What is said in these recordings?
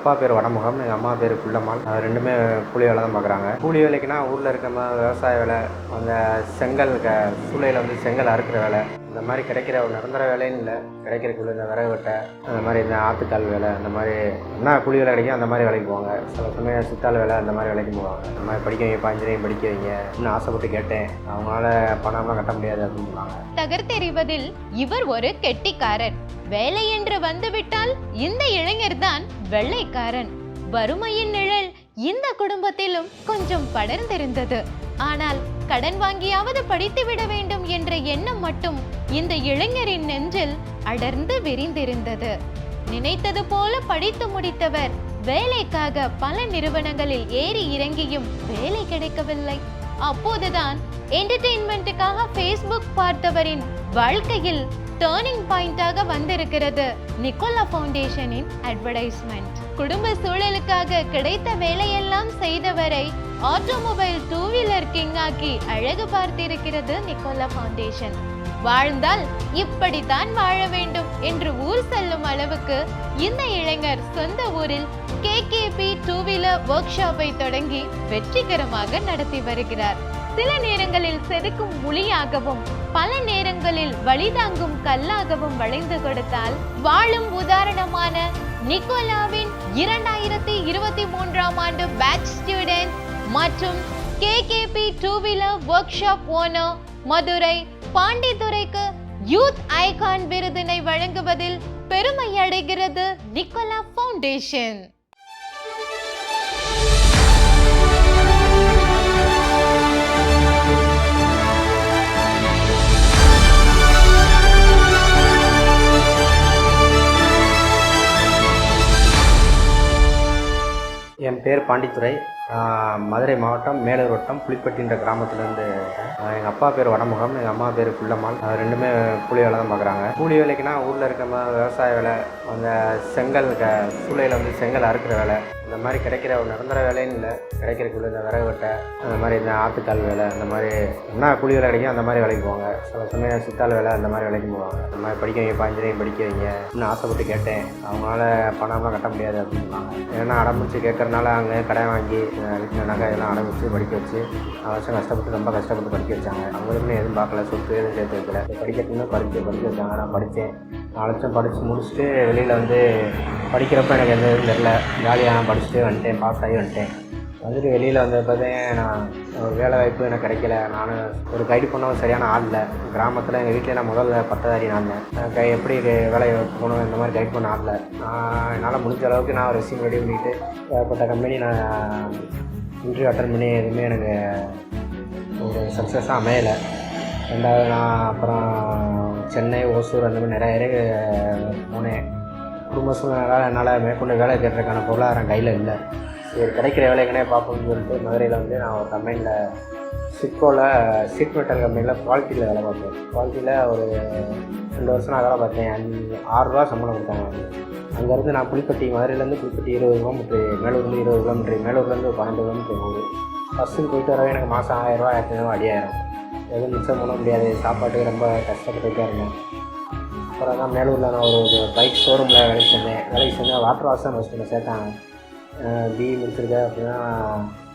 அப்பா பேர் வடமுகம், எங்கள் அம்மா பேர் புள்ளம்மாள். ரெண்டுமே கூலி வேலை தான் பார்க்குறாங்க. கூலி வேலைக்குன்னா ஊரில் இருக்க விவசாய வேலை, அந்த செங்கல் சூளையில் வந்து செங்கல் அறுக்கிற வேலை, இந்த மாதிரி கிடைக்கிற ஒரு நிரந்தர வேலைன்னு இல்லை, கிடைக்கிறக்குள்ள இந்த விறகு வெட்டை, அந்த மாதிரி இந்த ஆற்றுக்கால் வேலை, அந்த மாதிரி என்ன கூலி வேலை கிடைக்கும் அந்த மாதிரி வேலைக்கு போவாங்க. சில சமயம் சித்தாள் வேலை அந்த மாதிரி வேலைக்கு போவாங்க. அந்த மாதிரி படிக்க வைப்பா, இன்ஜினியரிங் படிக்க வைங்க இன்னும் ஆசைப்பட்டு கேட்டேன். அவங்களால பணம்லாம் கட்ட முடியாது அப்படின்னு சொன்னாங்க. தகர்த்தெறிவதில் இவர் ஒரு கெட்டிக்காரர். வேலை என்று வந்துவிட்டால் இந்த இளைஞர் தான் வெள்ளைக்காரன். வறுமையின் நிழல் இந்த குடும்பத்திலும் கொஞ்சம் படர்ந்திருந்தது. ஆனால் கடன் வாங்கியாவது படித்துவிட வேண்டும் என்ற எண்ணம் மட்டும் இந்த இளைஞரின் நெஞ்சில் அடர்ந்து விரிந்திருந்தது. நினைத்தது போல படித்து முடித்தவர் வேலைக்காக பல நிறுவனங்களில் ஏறி இறங்கியும் வேலை கிடைக்கவில்லை. அப்போதுதான் என்டர்டெயின்மெண்ட்டுக்காக Facebook பார்த்தவரின் வாழ்க்கையில் டர்னிங் பாயிண்டாக வந்திருக்கிறது நிக்கோலா ஃபவுண்டேஷனின் அட்வர்டைஸ்மெண்ட். குடும்ப சூழலுக்காக கிடைத்த வேலையெல்லாம் செய்தவரை ஆட்டோமொபைல் 2 வீலர் கிங் ஆக்கி அழகு பார்த்திருக்கிறது நிக்கோலா ஃபவுண்டேஷன். வாழ்ந்தால் இப்படித்தான் வாழ வேண்டும் என்று ஊர் செல்லும் அளவுக்கு இந்த இளைஞர் சொந்த ஊரில் KKP 2 வீலர் ஒர்க் ஷாப்பை தொடங்கி வெற்றிகரமாக நடத்தி வருகிறார். சில நேரங்களில் செதுக்கும் ஒளியாகவும் பல நேரங்களில் வழிதாங்கும் கல்லாகவும் வளைந்து கொடுத்தால் வாழும் உதாரணமான நிக்கோலாவின் 2023ஆம் ஆண்டு பேட்ச் ஸ்டூடெண்ட் மற்றும் KKP 2 wheeler workshop owner Madurai பாண்டித்துரைக்கு யூத் ஐகான் விருதினை வழங்குவதில் பெருமை அடைகிறது நிக்கோலா ஃபவுண்டேஷன். என் பேர் பாண்டித்துரை. மதுரை மாவட்டம் மேலூர் வட்டம் புலிப்பட்டின்ற கிராமத்துலேருந்து. எங்கள் அப்பா பேர் வடமுகம், எங்கள் அம்மா பேர் புள்ளம்மாள். ரெண்டுமே கூலி வேலை தான் பார்க்குறாங்க. கூலி வேலைக்குன்னா ஊரில் இருக்க விவசாய வேலை, அந்த செங்கல் சூளையில் வந்து செங்கல் அறுக்கிற வேலை, இந்த மாதிரி கிடைக்கிற ஒரு நிரந்தர வேலைன்னு இல்லை, கிடைக்கிறக்குள்ள இந்த விறகு வெட்டை, அந்த மாதிரி இந்த ஆற்றுக்கால் வேலை, அந்த மாதிரி என்ன கூலி வேலை கிடைக்கும் அந்த மாதிரி வேலைக்கு போவாங்க. சில சமயம் சித்தாள் வேலை அந்த மாதிரி வேலைக்கு போவாங்க. அந்த மாதிரி படிக்க வைப்பா, இன்ஜினியரிங் படிக்க வைங்க இன்னும் ஆசைப்பட்டு கேட்டேன். அவங்களால பணம்லாம் கட்ட முடியாது அப்படின்னு சொன்னாங்க. ஏன்னா அடம்பிடிச்சு கேட்கறதுனால அங்கே கடன் வாங்கி வீட்டில் நகை எல்லாம் அடம்பிடிச்சு படிக்க வச்சு அவசியம் கஷ்டப்பட்டு ரொம்ப கஷ்டப்பட்டு படிக்க வச்சாங்க. அவங்களுக்குன்னு எதுவும் பார்க்கல, சொத்து எதுவும் சேர்த்து வைக்கல. படிக்கிறதுன்னு படிக்க வச்சாங்க. நான் படித்தேன். 4 வருஷம் படித்து முடிச்சுட்டு வெளியில் வந்து படிக்கிறப்ப எனக்கு எந்த இதுவும் தெரில, ஜாலியாக நான் படிச்சுட்டு வந்துட்டேன், பாஸ் ஆகி வந்துட்டேன். வந்துட்டு வெளியில் வந்து பார்த்தேன், நான் ஒரு வேலை வாய்ப்பு எனக்கு கிடைக்கல. நான் ஒரு கைடு பண்ணவும் சரியான ஆள் இல்லை. கிராமத்தில் எங்கள் வீட்டில் நான் முதல்ல பட்டதாரி நான் தான். எப்படி வேலை போகணும் இந்த மாதிரி கைட் பண்ண ஆள் இல்லை. என்னால் முடிஞ்ச அளவுக்கு நான் ரெஸ்யூம் ரெடி பண்ணிவிட்டு ஏற்பட்ட கம்பெனி நான் இன்டர்வியூ அட்டன் பண்ணி எதுவுமே எனக்கு ஒரு சக்ஸஸாக அமையலை. ரெண்டாவது நான் அப்புறம் சென்னை, ஓசூர் அந்த மாதிரி நிறைய போனேன். குடும்ப சூழ்நிலையால் என்னால் மேற்கொண்டு வேலை கேட்டுறதுக்கான பொருளாதாரம் கையில் இல்லை. சரி, கிடைக்கிற வேலைக்குனே பார்ப்போம்னு சொல்லிட்டு மதுரையில் வந்து நான் ஒரு கம்பெனியில் சிட்கோவில் சீட் மெட்டல் கம்பெனியில் குவாலிட்டியில் வேலை பார்த்தேன். குவாலிட்டியில் ஒரு 2 வருஷம் நான் வேலை பார்த்தேன். 6 ரூபா சம்பளம் கொடுத்தாங்க. அங்கேருந்து நான் புலிப்பட்டி, மதுரையிலேருந்து புலிப்பட்டி 20 கிலோமீட்ரு, மேலூர்லேருந்து 20 கிலோமீட்ரு, மேலூர்லேருந்து 12 கிலோமீட்ரு போகுது. பஸ்ஸுக்கு போயிட்டு வரவே எனக்கு மாதம் 1000 ரூபா 1500 அடியாயிரம். எதுவும் மிச்சம் பண்ண முடியாது. சாப்பாட்டுக்கு ரொம்ப கஷ்டப்பட்டுக்கிட்டே இருந்தேன். அப்புறம் தான் மேலூரில் நான் ஒரு பைக் ஷோரூமில் வேலைக்கு சேர்ந்தேன். வாட்டர் வாஷ் தான் ஃபஸ்ட்டு சேர்த்தாங்க. பிஇ முடிச்சிருக்கேன் அப்படின்னா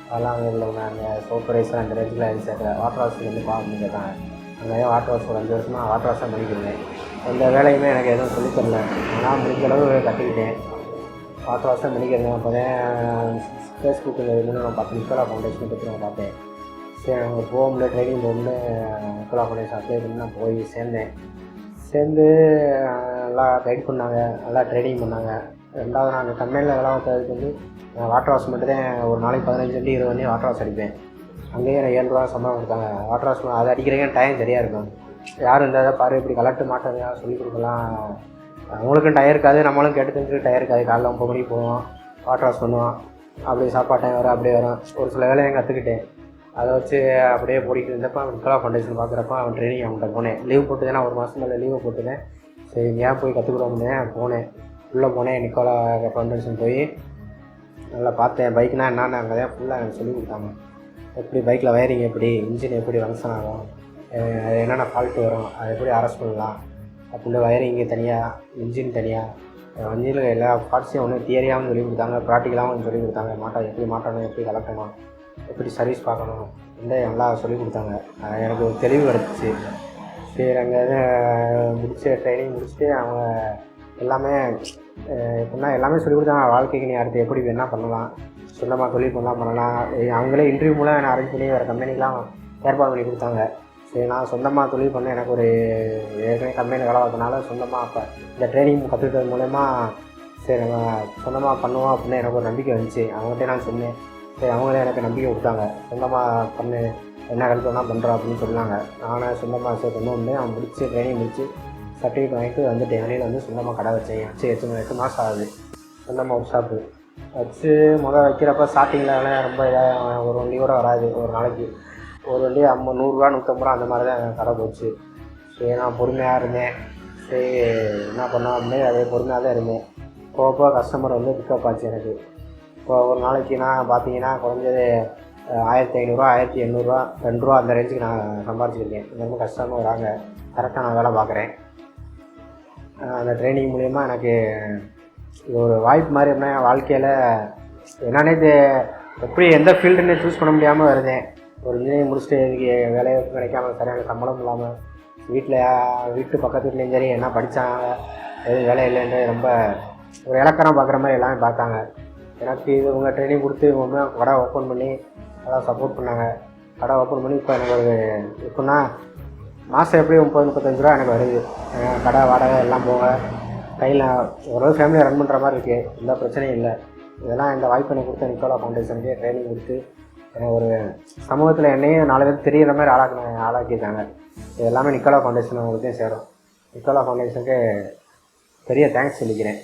அதெல்லாம் அங்கே உள்ளவங்க அந்த சூப்பர்வைசர் அந்த ரேஞ்சில் சேர்க்கல. வாட்டர் வாஷ் வந்து பார்க்கணும்னு கேட்டாங்க. அங்கே வாட்டர் வாஷ் ஒரு 5 வருஷமாக வாட்டர் வாஷ் தான் பண்ணிக்கிருந்தேன். எந்த வேலையுமே எனக்கு எதுவும் சொல்லித் தரல. ஆனால் முடிஞ்ச அளவு கற்றுக்கிட்டேன். வாட்டர் வாஷ் தான் பண்ணிக்கிறேன். அப்போ தான் ஃபேஸ்புக்கில் இருந்து நான் பார்த்து நிக்கோலா ஃபவுண்டேஷன் பற்றி நான் பார்த்தேன். சரி, அங்கே போகும்ல ட்ரைனிங் போகும்னு நிக்கோலா ஃபவுண்டேஷன் அப்ளை பண்ணி நான் போய் சேர்ந்து நல்லா கைட் பண்ணாங்க, நல்லா ட்ரைனிங் பண்ணாங்க. ரெண்டாவது நான் அந்த கம்பெனியில் வேலை பார்த்ததுக்கு வந்து வாட்டர் வாஷ் மட்டும்தான் ஒரு நாளைக்கு 15-20 வாட்டர் வாஷ் அடிப்பேன். அங்கேயே எனக்கு 7 ரூபா சம்பளம் கொடுத்தாங்க. வாட்டர் வாஷ் அது அடிக்கிறேங்க டைம் சரியாக இருக்கும். யாரும் இருந்தால் பாரு இப்படி கலட்டு மாட்டேங்க சொல்லிக் கொடுக்கலாம். அவங்களுக்கும் டயர் இருக்காது, நம்மளும் கேட்டு தெரிஞ்சுட்டு டயர் இருக்காது. காலைல 9 மணிக்கு போவோம், வாட்டர் வாஷ் பண்ணுவோம். அப்படியே சாப்பாடு டைம் வரும், அப்படியே வரும். ஒரு சில வேலையை கற்றுக்கிட்டேன். அதை வச்சு அப்படியே போடிக்கிட்டு இருந்தப்போ நிக்கோலா ஃபவுண்டேஷன் பார்க்குறப்ப அவன் ட்ரைனிங் அவன்கிட்ட போனேன். லீவ் போட்டுதான், நான் 1 மாதம் மேலே லீவை போட்டுதேன். சரி, ஏன் போய் கற்றுக்குறோம்னே போனேன். உள்ளே போனேன். நிக்கோலா ஃபவுண்டேஷன் போய் நல்லா பார்த்தேன். பைக்னால் என்னென்னு அங்கே தான் ஃபுல்லாக எனக்கு சொல்லிக் கொடுத்தாங்க. எப்படி பைக்கில் வயரிங், எப்படி இன்ஜின் எப்படி ஃபங்க்ஷன் ஆகும், அது என்னென்ன ஃபால்ட்டு வரும், அதை எப்படி அரெஸ்ட் பண்ணலாம் அப்படின்னு. வயரிங்கு தனியாக, இன்ஜின் தனியாக, வண்டியில் எல்லா பார்ட்ஸையும் ஒன்று தியரியாகவும் சொல்லிக் கொடுத்தாங்க, ப்ராக்டிக்கலாகவும் சொல்லிக் கொடுத்தாங்க. எப்படி மாட்டணும், எப்படி கலக்கணும், எப்படி சர்வீஸ் பார்க்கணும், நல்லா சொல்லிக் கொடுத்தாங்க. எனக்கு ஒரு தெளிவு கிடச்சிச்சு. சரி, அங்கே முடிச்சு ட்ரைனிங் முடிச்சுட்டு அவங்க எல்லாமே எப்படின்னா எல்லாமே சொல்லிக் கொடுத்தாங்க. வாழ்க்கைக்கு நீ அடுத்து எப்படி என்ன பண்ணலாம், சொந்தமாக தொழில் பண்ணலாம். அவங்களே இன்டர்வியூ மூலம் என்னை அரேஞ்ச் பண்ணி வேறு கம்பெனிக்கெலாம் ஏற்பாடு பண்ணி கொடுத்தாங்க. சரி, நான் சொந்தமாக தொழில் பண்ண எனக்கு ஒரு ஏற்கனவே கம்பெனியில் வேலை பார்த்தனால சொந்தமாக அப்போ இந்த ட்ரைனிங் கற்றுக்கிட்டது மூலயமா சரி நம்ம சொந்தமாக பண்ணுவோம் அப்படின்னு எனக்கு ஒரு நம்பிக்கை வந்துச்சு. அவங்ககிட்ட நான் சொன்னேன். சரி, அவங்களே எனக்கு நம்பிக்கை கொடுத்தாங்க. சொந்தமாக பண்ணு, என்ன ஹெல்ப் வேணால் பண்ணுறோம் அப்படின்னு சொன்னாங்க. நானும் சொந்தமாக சரி பண்ணு அவன் முடிச்சு ட்ரைனிங் முடிச்சு சர்டிஃபிகேட் வாங்கிட்டு வந்துட்டேன். வெளியில் வந்து சொந்தமாக கடை வச்சேன். 8 மாதம் ஆகுது. சொந்தமாக ஒரு ஷாப்பு வச்சு வைக்கிறப்ப ஸ்டார்டிங்கில் ரொம்ப இதாக ஒரு வண்டி கூட வராது. ஒரு நாளைக்கு ஒரு வண்டி 100 ரூபா 150 ரூபா அந்த மாதிரி தான் கடை போச்சு. சரி, நான் பொறுமையாக இருந்தேன். சரி, என்ன பண்ணோம் அப்படின்னு அதே பொறுமையாக தான் இருந்தேன். போக கஸ்டமர் வந்து பிக்கப் ஆச்சு எனக்கு. இப்போ ஒரு நாளைக்கு நான் பார்த்தீங்கன்னா குறைஞ்சது 1500 1800 2 ரூபா அந்த ரேஞ்சுக்கு நான் சம்பாரிச்சிருக்கேன். இந்த மாதிரி கஸ்டமர் வராங்க, கரெக்டாக நான் வேலை பார்க்குறேன். அந்த ட்ரைனிங் மூலயமா எனக்கு இது ஒரு வாய்ப்பு மாதிரி அப்படின்னா என் வாழ்க்கையில் என்னன்னே எப்படி எந்த ஃபீல்டுன்னு சூஸ் பண்ண முடியாமல் வருதேன். ஒரு இன்ஜினியரிங் முடிச்சுட்டு இதுக்கு வேலையை கிடைக்காம சரியான சம்பளம் இல்லாமல் வீட்டு பக்கத்து வீட்லேயும் சரி என்ன படித்தாங்க எதுவும் வேலை இல்லைன்னு ரொம்ப ஒரு இலக்கணம் பார்க்குற மாதிரி எல்லாமே பார்த்தாங்க. எனக்கு இது இவங்க ட்ரைனிங் கொடுத்து இவங்க கடை ஓப்பன் பண்ணி நல்லா சப்போர்ட் பண்ணாங்க. கடை ஓப்பன் பண்ணி இப்போ எனக்கு ஒரு எப்படின்னா மாதம் எப்படி 30-35 ரூபா எனக்கு வருது. கடை வாடகை எல்லாம் போக கையில் ஓரளவு ஃபேமிலியை ரன் பண்ணுற மாதிரி இருக்குது. எந்த பிரச்சனையும் இல்லை. இதெல்லாம் இந்த வாய்ப்பு எனக்கு கொடுத்த நிக்கோலா ஃபவுண்டேஷனுக்கு ட்ரைனிங் கொடுத்து எனக்கு ஒரு சமூகத்தில் என்னையும் 4 பேர் தெரிகிற மாதிரி ஆளாக்கியிருக்காங்க. இது எல்லாமே நிக்கோலா ஃபவுண்டேஷன் அவங்களுக்கும் சேரும். நிக்கோலா ஃபவுண்டேஷனுக்கு பெரிய தேங்க்ஸ் சொல்லிக்கிறேன்.